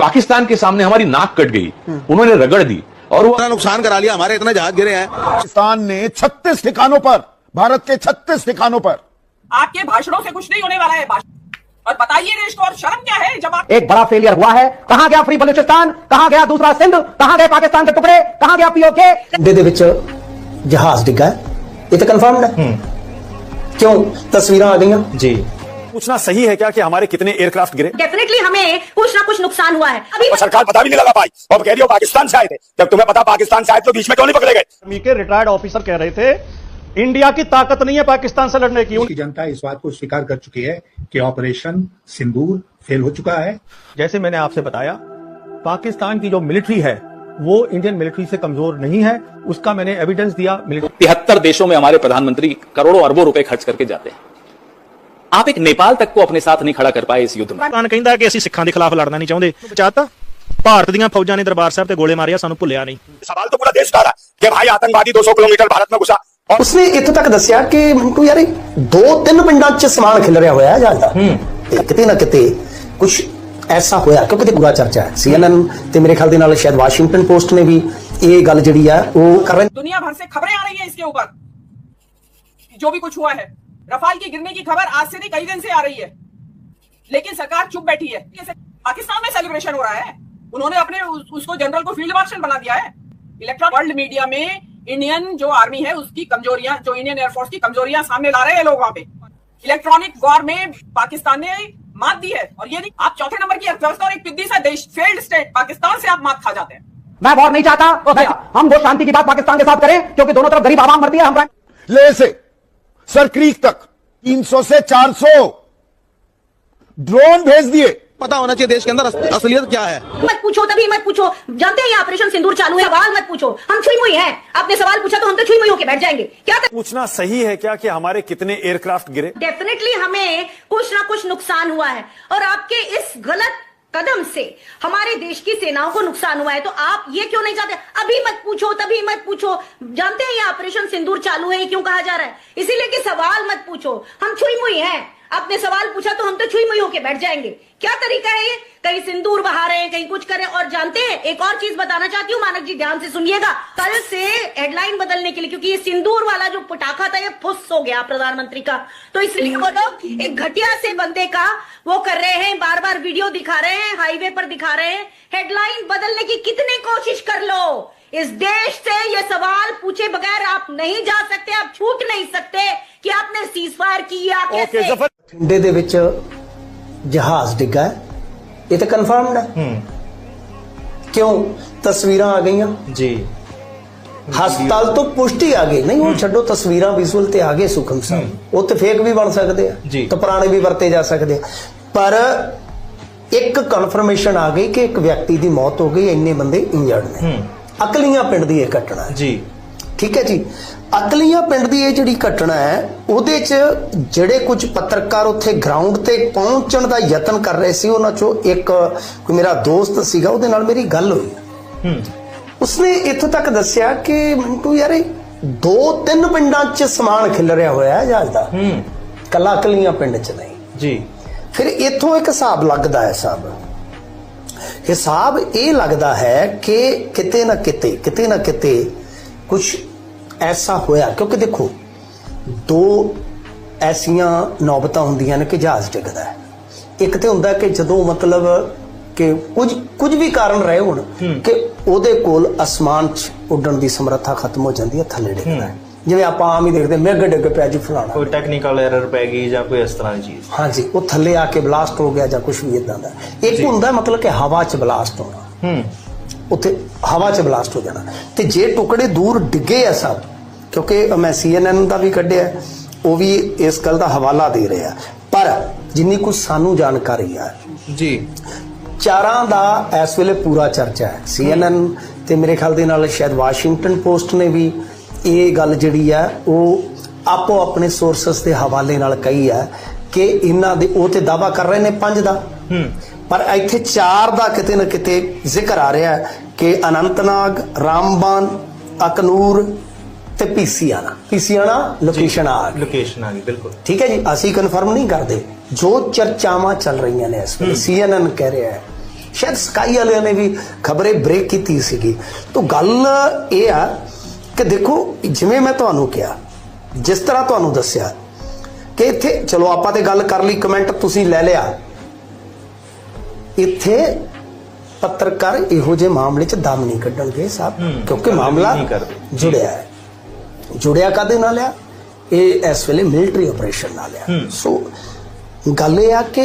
पाकिस्तान के सामने हमारी नाक कट गई, उन्होंने रगड़ दी और वो नुकसान करा लिया, हमारे इतने जहाज गिरे हैं। पाकिस्तान ने 36 ठिकानों पर, भारत के 36 ठिकानों पर। आपके भाषणों से कुछ नहीं होने वाला है। और बताइए देश को, और शर्म क्या है जब आप एक बड़ा फेलियर हुआ है। कहां गया फ्री बलूचिस्तान, कहां गया दूसरा सिंध, कहां गए पाकिस्तान के टुकड़े, कहां गया पीओके। ਦੇ ਵਿੱਚ ਜਹਾਜ਼ ਡਿੱਗਾ ਇਹ ਤਾਂ ਕਨਫਰਮਡ ਹੈ। क्यों तस्वीरें आ गई जी। पूछना सही है क्या कि हमारे कितने एयरक्राफ्ट गिरे? डेफिनेटली हमें कुछ ना कुछ नुकसान हुआ है। अभी सरकार पता भी नहीं लगा पाई और कह रही हो पाकिस्तान से आए थे। जब तुम्हें पता पाकिस्तान से आए तो बीच में क्यों नहीं पकड़े गए? आर्मी के रिटायर्ड ऑफिसर कह रहे थे इंडिया की ताकत नहीं है पाकिस्तान से लड़ने की। उनकी जनता इस बात को स्वीकार कर चुकी है कि ऑपरेशन सिंदूर फेल हो चुका है। जैसे मैंने आपसे बताया, पाकिस्तान की जो मिलिट्री है वो इंडियन मिलिट्री से कमजोर नहीं है, उसका मैंने एविडेंस दिया। 73 देशों में हमारे प्रधानमंत्री करोड़ों अरबों रुपए खर्च करके जाते हैं। आप एक नेपाल तक को अपने साथ नहीं खड़ा कर पाए इस युद्ध में। ਪਾਕਿਸਤਾਨ ਕਹਿੰਦਾ ਕਿ ਅਸੀਂ ਸਿੱਖਾਂ ਦੇ ਖਿਲਾਫ ਲੜਨਾ ਨਹੀਂ ਚਾਹੁੰਦੇ। ਬਚਾਤਾ ਭਾਰਤ ਦੀਆਂ ਫੌਜਾਂ ਨੇ ਦਰਬਾਰ ਸਾਹਿਬ ਤੇ ਗੋਲੇ ਮਾਰਿਆ, ਸਾਨੂੰ ਭੁੱਲਿਆ नहीं। सवाल तो पूरा देश का रहा कि भाई आतंकवादी 200 किलोमीटर भारत में घुसा। और उसने इत्थों तक दसिया कि मिंटू यार 2-3 पिंडां 'ਚ समान खिल रहा होया जहाज दा। किते ना किते कुछ ऐसा होया, क्योंकि पूरा चर्चा है। CNN ते मेरे ख्याल दे नाल शायद वाशिंगटन पोस्ट ने भी ये गल जिहड़ी है वो कर रहे। दुनिया भर से खबरें आ रही है इसके ऊपर, जो भी कुछ हुआ है। रफाल के गिरने की खबर आज से नहीं कई दिन से आ रही है, लेकिन सरकार चुप बैठी है। पाकिस्तान में सेलिब्रेशन हो रहा है, उन्होंने अपने उसको जनरल को फील्ड मार्शल बना दिया है। इलेक्ट्रॉनिक वर्ल्ड मीडिया में इंडियन जो आर्मी है उसकी कमजोरियां, जो इंडियन एयरफोर्स की कमजोरियां सामने ला रहे हैं लोग वहां पे। इलेक्ट्रॉनिक वॉर में पाकिस्तान ने मात दी है, और ये नहीं, आप चौथे नंबर की अर्थव्यवस्था और एक पिद्दी सा देश, फेल्ड स्टेट पाकिस्तान से आप मात खा जाते हैं। मैं वॉर नहीं चाहता, हम वो शांति की बात पाकिस्तान के साथ करें, क्योंकि दोनों तरफ गरीब आवाम मरती है। हम ले से सर क्रीक तक 300 से 400 ड्रोन भेज दिए। पता होना चाहिए देश के अंदर असलियत क्या है। मत पूछो, तभी मत पूछो। जानते हैं ये ऑपरेशन सिंदूर चालू है, सवाल मत पूछो। हम छुई मुई हैं। आपने सवाल पूछा तो हम तो छुई मुई होके बैठ जाएंगे। क्या पूछना सही है क्या कि हमारे कितने एयरक्राफ्ट गिरे? डेफिनेटली हमें कुछ ना कुछ नुकसान हुआ है, और आपके इस गलत कदम से हमारे देश की सेनाओं को नुकसान हुआ है। तो आप ये क्यों नहीं चाहते? अभी मत पूछो, तभी मत पूछो। जानते हैं ये ऑपरेशन सिंदूर चालू है, ये क्यों कहा जा रहा है? इसीलिए कि सवाल मत पूछो। हम छुई मुई हैं। आपने सवाल पूछा तो हम तो छुई मुई होके बैठ जाएंगे। क्या तरीका है ये? कहीं सिंदूर बहा रहे हैं, कहीं कुछ करें। और जानते हैं, एक और चीज बताना चाहती हूँ, मानक जी ध्यान से सुनिएगा। कल से हेडलाइन बदलने के लिए, क्योंकि ये सिंदूर वाला जो पटाखा था ये फुस हो गया प्रधानमंत्री का, तो इसलिए वो लोग एक घटिया से बंदे का वो कर रहे हैं, बार बार वीडियो दिखा रहे हैं, हाईवे पर दिखा रहे हैं। हेडलाइन बदलने की कितनी कोशिश कर लो, इस देश से ये सवाल पूछे बगैर आप नहीं जा सकते, आप छूट नहीं सकते कि आपने सीजफायर किया कैसे। ठंडे दे विच जहाज डिग्गा है, ये तो कन्फर्म्ड है। क्यों तस्वीरें आ गई जी, हस्पताल तो पुष्टि आ गई। नहीं वो छड्डो, तस्वीरें विजुअल ते आ गए सुखम साहब, वो तो फेक भी बन सकते हैं, तो पुराने भी वरते जा सकते हैं। पर एक कन्फर्मेशन आ गई कि एक व्यक्ति की मौत हो गई, इन्ने बंदे इंजर्ड ने। अकलियां पिंड दी यह घटना जी, ठीक है जी। अकलियां पिंड दी यह जिहड़ी घटना है, ਉਹਦੇ ਚ ਜਿਹੜੇ कुछ पत्रकार उत्थे ग्राउंड ते पहुंचण दा यतन कर रहे सी, ਉਹਨਾਂ ਚੋਂ एक कोई मेरा दोस्त सीगा, ਉਹਦੇ ਨਾਲ मेरी गल हुई। उसने इत्थों तक दस्सिया कि मिंटू यार 2-3 पिंडां च समान खिल रहा होया है जहाज दा, कला अकलियां पिंड च नहीं जी। फिर इत्थों एक हिसाब लगदा है साहब, हिसाब ये लगता है कि किते ना किते कुछ ऐसा होया। क्योंकि देखो, 2 ऐसिया नौबतां हुंदियां ने कि जहाज डिगदा है। एक तो हुंदा कि जदों मतलब कि कुछ भी कारण रहे होण कि ओहदे कोल आसमान च उड्डण दी समर्था खत्म हो जाती है, थल्ले डिगदा है। जिवें आपां आम ही देखते मेघ डिग पिया जी फलाना, कोई टेक्निकल एरर पै गई या कोई इस तरह की चीज, हाँ जी, वो थल्ले आके ब्लास्ट हो गया या कुछ भी इदां दा। एक हुंदा मतलब कि हवा च ब्लास्ट होना, उत्थे हवा च ब्लास्ट हो जाना। ते जे टुकड़े दूर डिगे आ सब, क्योंकि मैं CNN का भी कढ़िया, वो भी इस गल का हवाला दे रहे हैं, पर जिन्नी कुछ सानू जानकारी है जी, चारां दा इस वेले पूरा चर्चा है। CNN ते मेरे ख्याल दे नाल शायद वाशिंगटन पोस्ट ने भी ये गल जिहड़ी है वो आपो अपने सोर्सेस के हवाले नाल कही है कि इन्हां दे वो ते दावा कर रहे ने 5 दा, पर इत्थे 4 दा किते ना किते जिक्र आ रहा है कि अनंतनाग, रामबन, अखनूर ते पीसीआना लोकेशन आ गई, बिल्कुल ठीक है जी। असी कन्फर्म नहीं करते, जो चर्चावां चल रही ने इस वेले। CNN कह रहा है शायद स्काई वाले ने भी खबरें ब्रेक की सीगी। तो गल ये आ कि देखो जिवें मैं तुहानूं कहा, जिस तरह तुहानूं दस्सिया कि इत्थे चलो आपां ते गल कर ली, कमेंट तुसीं ले लिया, इत्थे पत्रकार इहो जे मामले च दम नहीं कड्डणगे साहब, क्योंकि मामला जुड़िया है। जुड़िया कादे नाल आ, ये इस वेले मिलिटरी ऑपरेशन नाल आ। सो गल ये आ कि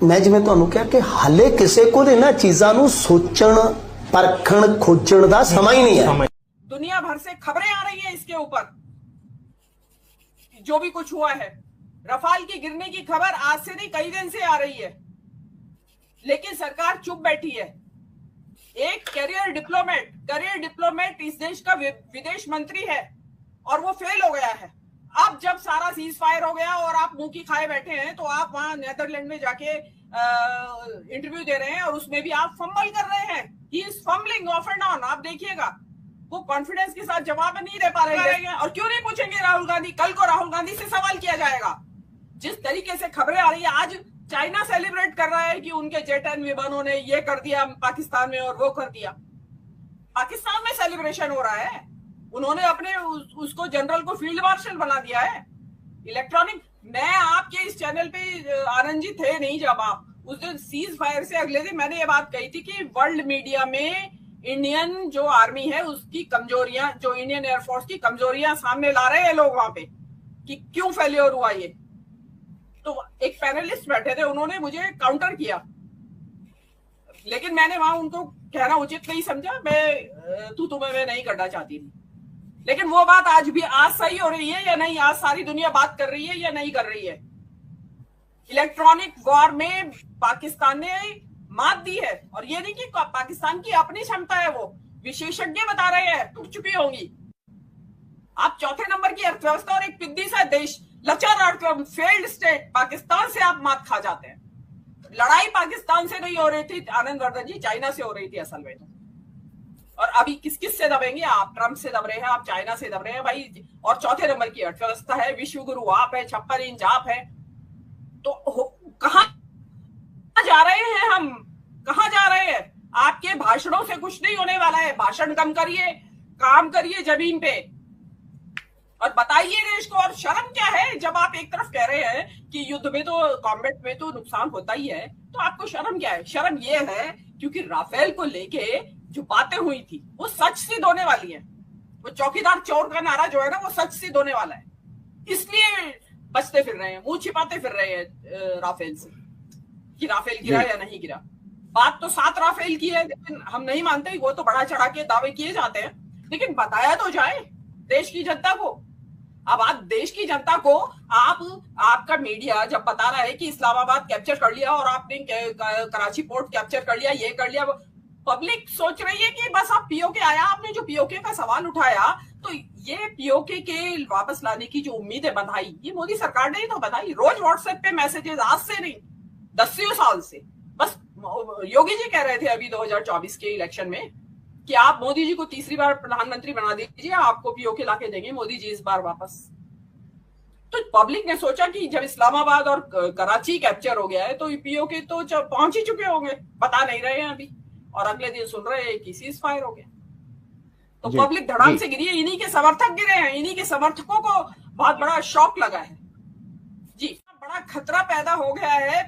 मैं जिवें तुहानूं कहा कि हाले किसी को इन्हां चीज़ां नूं सोचण, परखण, खोजण दा समा ही नहीं है। दुनिया भर से खबरें आ रही है इसके ऊपर, जो भी कुछ हुआ है। रफाल के गिरने की खबर आज से नहीं कई दिन से आ रही है, लेकिन सरकार चुप बैठी है। एक करियर डिप्लोमेट इस देश का विदेश मंत्री है और वो फेल हो गया है। अब जब सारा सीज फायर हो गया और आप मुंह की खाए बैठे हैं, तो आप वहां नेदरलैंड में जाके इंटरव्यू दे रहे हैं और उसमें भी आप फंबल कर रहे हैं। He is fumbling of and on. आप देखिएगा वो कॉन्फिडेंस के साथ जवाब नहीं दे पा रहे हैं। और क्यों नहीं पूछेंगे राहुल गांधी? कल को राहुल गांधी से सवाल किया जाएगा। जिस तरीके से खबरें आ रही है, आज चाइना सेलिब्रेट कर रहा है कि उनके जेट-10 विमानों ने ये कर दिया पाकिस्तान में और वो कर दिया। पाकिस्तान में सेलिब्रेशन हो रहा है, उन्होंने अपने उसको जनरल को फील्ड मार्शल बना दिया है। इलेक्ट्रॉनिक, मैं आपके इस चैनल पे आनंद जी थे नहीं जब आप उस दिन सीज फायर से अगले दिन मैंने ये बात कही थी कि वर्ल्ड मीडिया में इंडियन जो आर्मी है उसकी कमजोरियां, जो इंडियन एयरफोर्स की कमजोरियां सामने ला रहे हैं लोग वहां पे कि क्यों फेलियर हुआ ये। तो एक पैनलिस्ट बैठे थे, उन्होंने मुझे काउंटर किया, लेकिन मैंने वहां उनको कहना उचित नहीं समझा। मैं तुम्हें मैं नहीं करना चाहती थी, लेकिन वो बात आज सही हो रही है या नहीं? आज सारी दुनिया बात कर रही है या नहीं कर रही है? इलेक्ट्रॉनिक वॉर में पाकिस्तान ने मात दी है, और ये नहीं कि पाकिस्तान की अपनी क्षमता है, वो विशेषज्ञ बता रहे हैं टूट चुकी होंगी। आप चौथे नंबर की अर्थव्यवस्था और एक पिद्दी सा देश, लचार अर्थव्यवस्था, फेल्ड स्टेट पाकिस्तान से आप मात खा जाते हैं। लड़ाई पाकिस्तान से नहीं हो रही थी आनंद वर्धन जी, चाइना से हो रही थी असल में तो। और अभी किस किस से दबेंगे आप? ट्रंप से दब रहे हैं, आप चाइना से दब रहे हैं भाई। और चौथे नंबर की अर्थव्यवस्था है, विश्व गुरु आप है, 56 इंच आप है। तो कहां जा रहे हैं हम? कहां जा रहे हैं? आपके भाषणों से कुछ नहीं होने वाला है। भाषण कम करिए, काम करिए जमीन पे और बताइए देश को। और शर्म क्या है जब आप एक तरफ कह रहे हैं कि युद्ध में तो, कॉम्बैट में तो नुकसान होता ही है, तो आपको शर्म क्या है? शर्म ये है क्योंकि राफेल को लेके जो बातें हुई थी वो सच सिद्ध होने वाली है। वो चौकीदार चोर का नारा जो है ना, वो सच सिद्ध होने वाला है। इसलिए बचते फिर रहे हैं, मुंह छिपाते फिर रहे हैं राफेल से कि राफेल गिरा या नहीं गिरा। बात तो 7 राफेल की है, लेकिन हम नहीं मानते। वो तो बढ़ा चढ़ा के दावे किए जाते हैं, लेकिन बताया तो जाए देश की जनता को। अब आप देश की जनता को, आपका मीडिया जब बता रहा है कि इस्लामाबाद कैप्चर कर लिया और आपने कराची पोर्ट कैप्चर कर लिया, ये कर लिया, पब्लिक सोच रही है कि बस आप पीओके आया। आपने जो पीओके का सवाल उठाया, तो ये पीओके के वापस लाने की जो उम्मीदें बंधाई, ये मोदी सरकार ने ही तो बताई। रोज व्हाट्सएप पे मैसेजेस, आज से नहीं 10 साल से। बस योगी जी कह रहे थे अभी 2024 के इलेक्शन में कि आप मोदी जी को तीसरी बार प्रधानमंत्री बना दीजिए, आपको पीओके लाके देंगे मोदी जी इस बार वापस। तो पब्लिक ने सोचा कि जब इस्लामाबाद और कराची कैप्चर हो गया है, तो पीओके तो पहुंच ही चुके होंगे, बता नहीं रहे हैं अभी। और अगले दिन सुन रहे हैं कि सीज फायर हो गया। तो पब्लिक धड़ाम से गिरी है। इन्हीं के समर्थक गिरे हैं, इन्हीं के समर्थकों को बहुत बड़ा शॉक लगा है जी। बड़ा खतरा पैदा हो गया है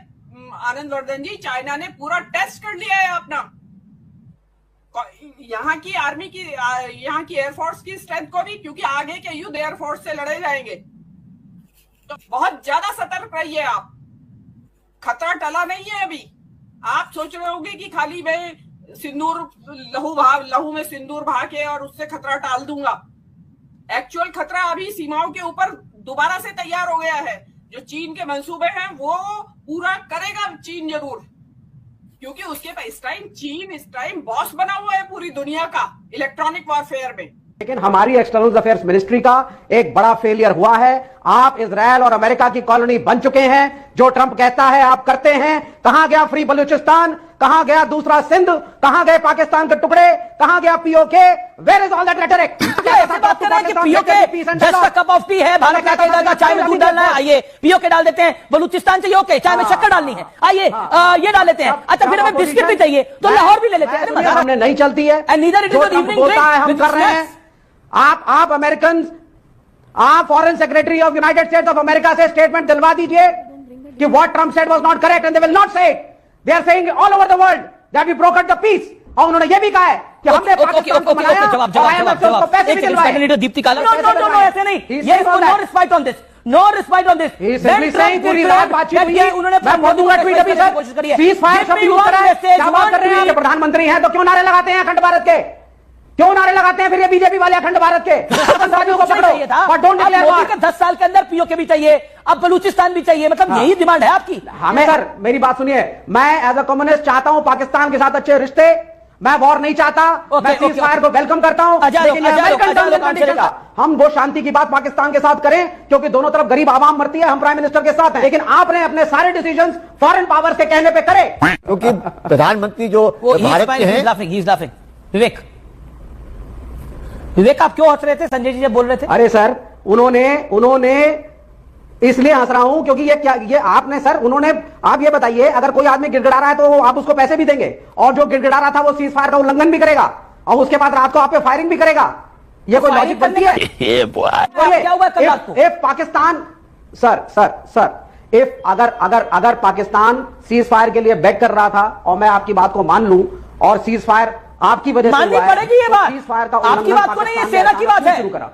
आनंद वर्धन जी। चाइना ने पूरा टेस्ट कर लिया है अपना, यहाँ की आर्मी की, यहाँ की एयरफोर्स की स्ट्रेंथ को भी, क्योंकि आगे के युद्ध एयरफोर्स से लड़े जाएंगे। तो बहुत ज्यादा सतर्क रहिए आप। खतरा टला नहीं है अभी। आप सोच रहे होंगे कि खाली मैं सिंदूर लहू में सिंदूर बहा के और उससे खतरा टाल दूंगा। एक्चुअल खतरा अभी सीमाओं के ऊपर दोबारा से तैयार हो गया है। जो चीन के मंसूबे हैं वो पूरा करेगा चीन जरूर, क्योंकि उसके पास चीन इस टाइम बॉस बना हुआ है पूरी दुनिया का इलेक्ट्रॉनिक वॉरफेयर में। लेकिन हमारी एक्सटर्नल अफेयर्स मिनिस्ट्री का एक बड़ा फेलियर हुआ है। आप इजराइल और अमेरिका की कॉलोनी बन चुके हैं। जो ट्रंप कहता है आप करते हैं। कहां गया फ्री बलूचिस्तान? कहां गया दूसरा सिंध, कहां गए पाकिस्तान के टुकड़े, कहां गया POK, where is all that rhetoric? ऐसे बात कर रहे हैं कि POK just a cup of tea है, भारत का कहेगा चाय में दूध डालना है, आइए पीओके डाल देते हैं। बलूचिस्तान चाहिए ओके, चाय में शक्कर डालनी है, आइए ये डाल देते हैं। अच्छा फिर हमें बिस्किट भी चाहिए तो लाहौर भी ले लेते हैं। हमने नहीं चलती है, neither it is an evening drink हम कर रहे हैं। आप अमेरिकन, आप foreign secretary of United States of America से स्टेटमेंट दिलवा दीजिए कि what Trump said was not correct and they will not say it. They are saying all over the world that we broken the peace. और उन्होंने ये भी कहा है कि हमने पाकिस्तान को बनाया और IMF को पैसे भी दिलवाए। दीप्ति काला नो ऐसे नहीं, ये no respect on this, no respect on this. पूरी रात बातचीत हुई है, मैं बोल दूंगा ट्वीट अभी सर, सीज फायर शब्द यूज करा है। क्या बात कर रहे हैं? प्रधानमंत्री हैं तो क्यों नारे लगाते हैं अखंड भारत के? क्यों नारे लगाते हैं फिर ये बीजेपी वाले अखंड भारत के? आतंकवादियों को पकड़ो। 10 साल के अंदर पीओके भी चाहिए, अब बलूचिस्तान भी चाहिए, मतलब यही डिमांड है आपकी? हमें सर मेरी बात सुनिए, मैं एज अ कम्युनिस्ट चाहता हूं पाकिस्तान के साथ अच्छे रिश्ते, मैं वॉर नहीं चाहता, मैं सीज फायर को वेलकम करता हूं, लेकिन हम वो शांति की बात पाकिस्तान के साथ करें क्योंकि दोनों तरफ गरीब आवाम मरती है, हम प्राइम मिनिस्टर के साथ हैं। लेकिन आपने अपने सारे डिसीजंस फॉरेन पावर्स के कहने पे करे, क्योंकि प्रधानमंत्री जो भारत के हैं। विवेक आप क्यों हंस रहे थे? संजय जी जब बोल रहे थे। अरे सर उन्होंने इसलिए हंस रहा हूं क्योंकि ये आपने सर उन्होंने, आप ये बताइए अगर कोई आदमी गिड़गिड़ा रहा है तो आप उसको पैसे भी देंगे, और जो गिड़गिड़ा रहा था वो सीज फायर का उल्लंघन भी करेगा और उसके बाद रात को आप पे फायरिंग भी करेगा। ये कोई लॉजिक बनती है? क्या हुआ कल रात को? इफ पाकिस्तान सर इफ अगर पाकिस्तान सीज फायर के लिए बैक कर रहा था और मैं आपकी बात को मान लूं और सीज फायर आपकी वजह से माननी पड़ेगी ये बात, सीज फायर का आपकी बात को नहीं, ये सेना की बात है। शुरू करा